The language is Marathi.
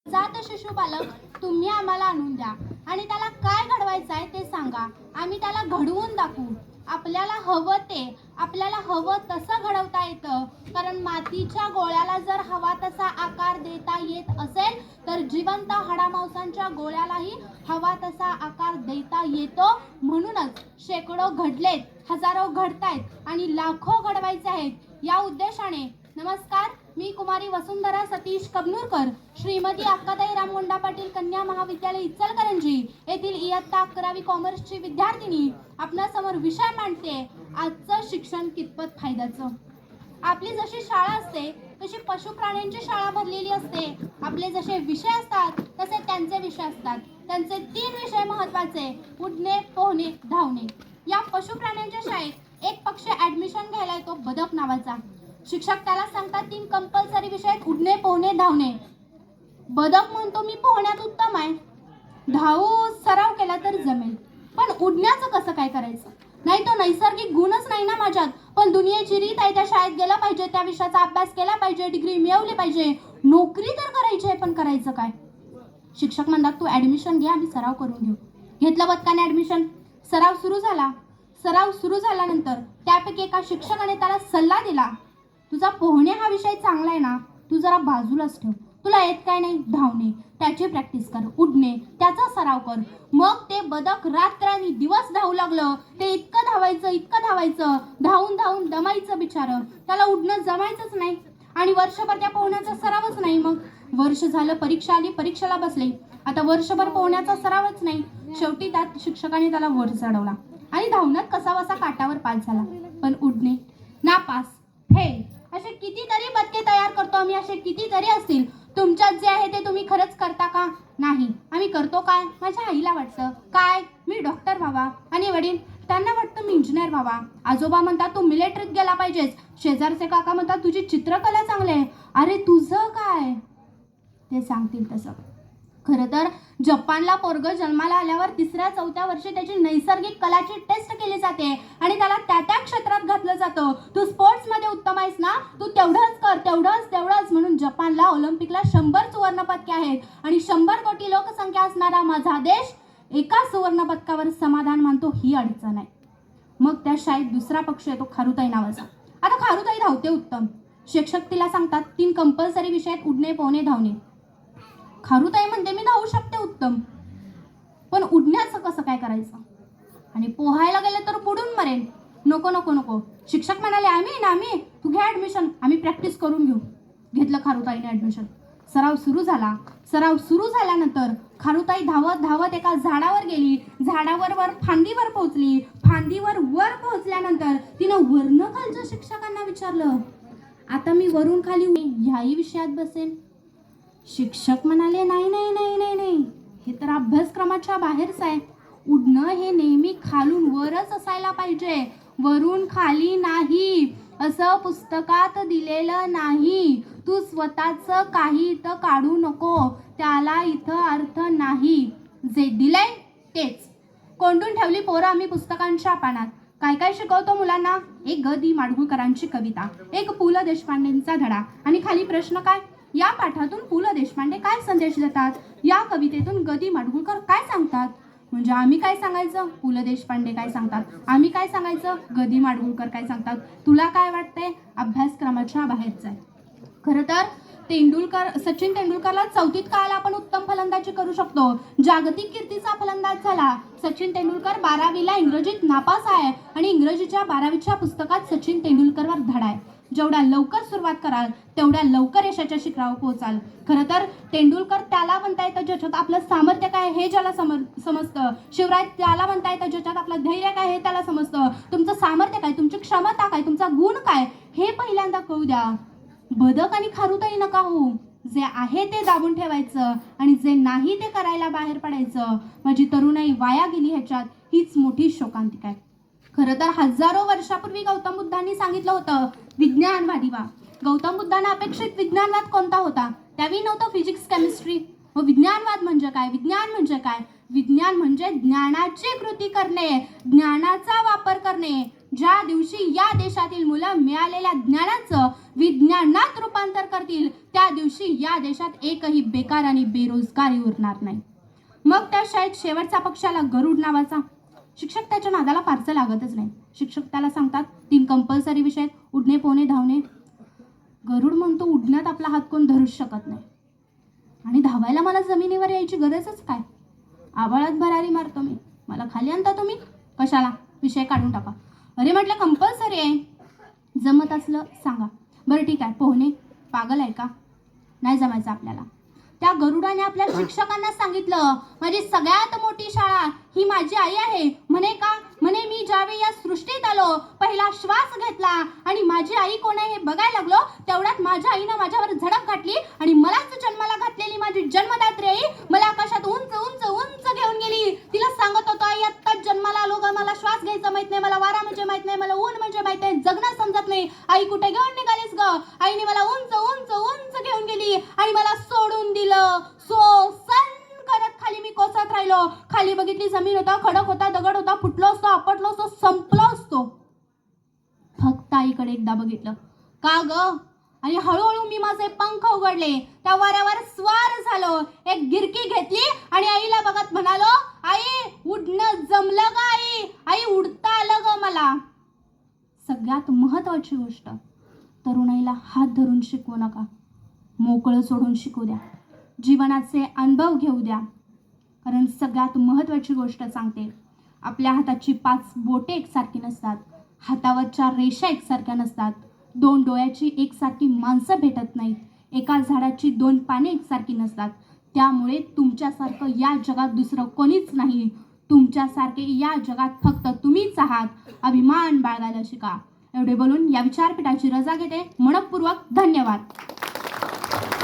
जात शिशुपालक तुम्ही आम्हाला आणून द्या आणि त्याला काय घडवायचं आहे ते सांगा. आम्ही त्याला घडवून दाखवू. आपल्याला हवं तसं घडवता येतं. कारण मातीच्या गोळ्याला जर हवा तसा आकार देता येत असेल तर जिवंत हाडामांसाच्या गोळ्यालाही हवा तसा आकार देता येतो. म्हणूनच शेकडो घडलेत, हजारो घडतायत आणि लाखो घडवायचे आहेत. या उद्देशाने नमस्कार, मी कुमारी वसुंधरा सतीश कबनूरकर, श्रीमती अक्काताई रामगोंडा पाटील कन्या महाविद्यालय इचलकरंजी येथील इयत्ता 11वी कॉमर्सची विद्यार्थिनी आपणासमोर विषय मांडते, आजचं शिक्षण कितपत फायद्याचं. आपली जशी शाळा असते तशी पशुप्राण्यांची शाळा भरलेली असते. आपले जसे विषय असतात तसे त्यांचे विषय असतात. त्यांचे 3 विषय महत्त्वाचे: उडणे, पोहणे, धावणे. या पशुप्राण्यांच्या शाळेत एक पक्षी ॲडमिशन घ्यायला येतो, बदक नावाचा. शिक्षक त्याला सांगतात 3 कंपल्सरी विषय आहेत: उडणे, पोहणे, धावणे. बदक म्हणतो मी पोहण्यात उत्तम आहे, धावू सराव केला तर जमेल, पण उडण्याचं कसं काय करायचं? नाही, तो नैसर्गिक गुणच नाही ना माझ्यात. पण दुनियेची रीत आहे, त्या शाळेत गेला पाहिजे, त्या विषयाचा अभ्यास केला पाहिजे, डिग्री मिळवली पाहिजे, नोकरी तर करायची आहे, पण करायचं काय? शिक्षक म्हणतात तू ॲडमिशन घे, आम्ही सराव करून घेऊ. घेतलं बदकाने ॲडमिशन. सराव सुरू झाल्यानंतर त्यापैकी एका शिक्षकाने त्याला सल्ला दिला, तुझा पोहणे हा विषय चांगला आहे ना, तू जरा बाजूलाच ठेव. तुला येत काय नाही? धावणे, त्याची प्रॅक्टिस कर. उडणे, त्याचा सराव कर. मग ते बदक रात्रराणी दिवस धावू लागलं. ते इतकं धावायचं, धावून दमायचं बिचारं. त्याला उडणं जमायचंच नाही आणि वर्षभर त्या पोहण्याचा सरावच नाही. मग वर्ष झालं, परीक्षा आली, परीक्षेला बसले. आता वर्षभर पोहण्याचा सरावच नाही. शेवटी त्यात शिक्षकाने त्याला वर चढवला आणि धावण्यात कसाबसा काटावर पास झाला. पण उडणे नापास, फेल. असे कितीतरी बदके तयार करतो आम्ही, असे कितीतरी असतील. तुमच्यात जे आहे ते तुम्ही खरंच करता का? नाही. आम्ही करतो काय? माझ्या आईला वाटतं काय मी डॉक्टर व्हावा, आणि वडील त्यांना वाटतं मी इंजिनियर व्हावा. आजोबा म्हणतात तू मिलिटरीत गेला पाहिजेस. शेजारचे काका म्हणतात तुझी चित्रकला चांगली आहे. अरे तुझं काय? ते सांगतील तसं. खरं तर जपानला पोरगं जन्माला आल्यावर 3ऱ्या-4थ्या वर्षी त्याची नैसर्गिक कलाची टेस्ट केली जाते आणि त्याला त्या क्षेत्रात घातलं जातं. तू स्पोर्ट्समध्ये उत्तम आहेस ना, तू तेवढंच कर, तेवढंच म्हणून जपानला ऑलिम्पिकला 100 सुवर्णपदके आहेत आणि 100 कोटी लोकसंख्या असणारा माझा देश एका सुवर्णपदकावर समाधान मानतो. ही अडचण आहे. मग त्या शाळेत दुसरा पक्ष येतो, खारुताई नावाचा. आता खारुताई धावते उत्तम. शिक्षक तिला सांगतात 3 कंपल्सरी विषय आहेत: उडणे, पोहणे, धावणे. खारुताई म्हणते मी धावू शकते उत्तम, पण उडण्याचं कसं काय करायचं? आणि पोहायला गेले तर बुडून मरेन. नको. शिक्षक म्हणाले आम्ही तू घे ॲडमिशन, आम्ही प्रॅक्टिस करून घेऊ. घेतलं खारुताईने ॲडमिशन. सराव सुरू झाल्यानंतर खारुताई धावत एका झाडावर गेली. झाडावर फांदीवर पोहोचली. फांदीवर वर पोहोचल्यानंतर तिनं वरनं खालच्या शिक्षकांना विचारलं, आता मी वरून खाली ह्याही विषयात बसेन? शिक्षक म्हणाले नाही, हे तर अभ्यासक्रमाच्या बाहेरच आहे. उडणं हे नेहमी खालून वरच असायला पाहिजे, वरून खाली नाही. असं पुस्तकात दिलेलं नाही. तू स्वतःचं काही इथं काढू नको, त्याला इथं अर्थ नाही. जे दिलंय तेच. कोंडून ठेवली पोरं आम्ही पुस्तकांच्या पानात. काय शिकवतो मुलांना? एक ग दी माडगूळकरांची कविता, एक पु ल देशपांडेंचा धडा आणि खाली प्रश्न काय? या पाठातून पु ल देशपांडे काय संदेश देतात? या कवितेतून ग दी माडगूळकर काय सांगतात? म्हणजे आम्ही काय सांगायचं? पु ल देशपांडे काय सांगतात. आम्ही काय सांगायचं? ग दी माडगूळकर काय सांगतात. तुला काय वाटतंय? अभ्यासक्रमाच्या बाहेरचं आहे. खरं तर सचिन तेंडुलकरला 4थीत काळाला आपण उत्तम फलंदाजी करू शकतो. जागतिक कीर्तीचा फलंदाज झाला. सचिन तेंडुलकर 12वीला इंग्रजीत नापास आहे आणि इंग्रजीच्या 12वीच्या पुस्तकात सचिन तेंडुलकरवर धडा आहे. जेवढ्या लवकर सुरुवात कराल तेवढ्या लवकर यशाच्या शिखरावर पोहोचाल. खरं तर तेंडुलकर त्याला म्हणता येतं ज्याच्यात आपलं सामर्थ्य काय हे ज्याला समजतं. शिवराय त्याला म्हणता येतं ज्याच्यात आपलं धैर्य काय हे त्याला समजतं. तुमचं सामर्थ्य काय, तुमची क्षमता काय, तुमचा गुण काय हे पहिल्यांदा कळू द्या. बदक आणि खारुताई नका हो. जे आहे ते दाबून ठेवायचं आणि जे नाही ते करायला बाहेर पडायचं. माझी तरुणाई वाया गेली ह्याच्यात, हीच मोठी शोकांतिका आहे. खरं तर हजारो वर्षापूर्वी गौतम बुद्धांनी सांगितलं होतं विज्ञानवादी व्हा. गौतम बुद्धांना अपेक्षित विज्ञानवाद कोणता होता? त्यावेळी नव्हतं फिजिक्स केमिस्ट्री. व विज्ञानवाद म्हणजे काय? विज्ञान म्हणजे ज्ञानाची कृती करणे, ज्ञानाचा वापर करणे, ज्या दिवशी या देशातील मुलं मिळालेल्या ज्ञानाचं विज्ञानात रूपांतर करतील त्या दिवशी या देशात एकही बेकार आणि बेरोजगारी उरणार नाही. मग त्या शाळेत शेवटचा पक्षाला गरुड नावाचा. शिक्षक त्याच्या नादाला फारसं लागतच नाही. शिक्षक त्याला सांगतात 3 कंपल्सरी विषय आहेत, उडणे, पोहणे, धावणे. गरुड म्हणतो उडण्यात आपला हात कोण धरूच शकत नाही आणि धावायला मला जमिनीवर यायची गरजच काय. आभाळात भरारी मारतो मी, मला खाली आणता तुम्ही कशाला, विषय काढून टाका. अरे म्हटलं कंपल्सरी आहे, जमत असलं सांगा. बरं ठीक आहे, पोहणे. पागल आहे का, नाही जमायचं आपल्याला. त्या गरुडाने आपल्या शिक्षकांना सांगितलं माझी सगळ्यात मोठी शाळा ही माझी आई आहे. म्हणे का, म्हणे मी ज्यावेळी या सृष्टीत आलो पहिला श्वास घेतला आणि माझी आई कोण आहे हे बघायला लागलो तेवढ्यात माझ्या आईनं माझ्यावर झडप घातली आणि मलाच जन्माला घातलेली माझी जन्मदात्री आई मला आकाशात उंच उंच उंच घेऊन गेली. तिला सांगत होतो आई आत्ताच जन्माला आलो ग, मला श्वास घ्यायचा माहित नाही, मला वारा म्हणजे माहित नाही, मला ऊन म्हणजे माहित नाही, जगणं समजत नाही. आई कुठे घेऊन निघालीस ग. आईने मला उंच उंच उंच घेऊन गेली आणि मला सोडून दिलं. सन करत खाली मी कोसत राहिलो. खाली बघितली जमीन होता, खडक होता, दगड होता, फुटलो असतो, आपटलो असतो, संपलो असतो. फक्त आईकडे एकदा बघितलं का ग, आणि हळूहळू मी माझे पंख उघडले, त्या वाऱ्यावर स्वार झालो, एक गिरकी घेतली आणि आईला बघत म्हणालो आई उडणं जमलं ग, आई आई उडता आलं ग मला. सगळ्यात महत्वाची गोष्ट, तरुणाईला हात धरून शिकवू नका, मोकळं सोडून शिकू द्या, जीवनाचे अनुभव घेऊ द्या. कारण सगळ्यात महत्त्वाची गोष्ट सांगते, आपल्या हाताची 5 बोटे एकसारखी नसतात, हातावरच्या रेषा एकसारख्या नसतात, 2 डोळ्याची एकसारखी माणसं भेटत नाहीत, एका झाडाची 2 पाने एकसारखी नसतात. त्यामुळे तुमच्यासारखं या जगात दुसरं कोणीच नाही. तुमच्यासारखे या जगात फक्त तुम्हीच आहात. अभिमान बाळगायला शिका. एवढे बोलून या विचारपीठाची रजा घेते. मनःपूर्वक धन्यवाद.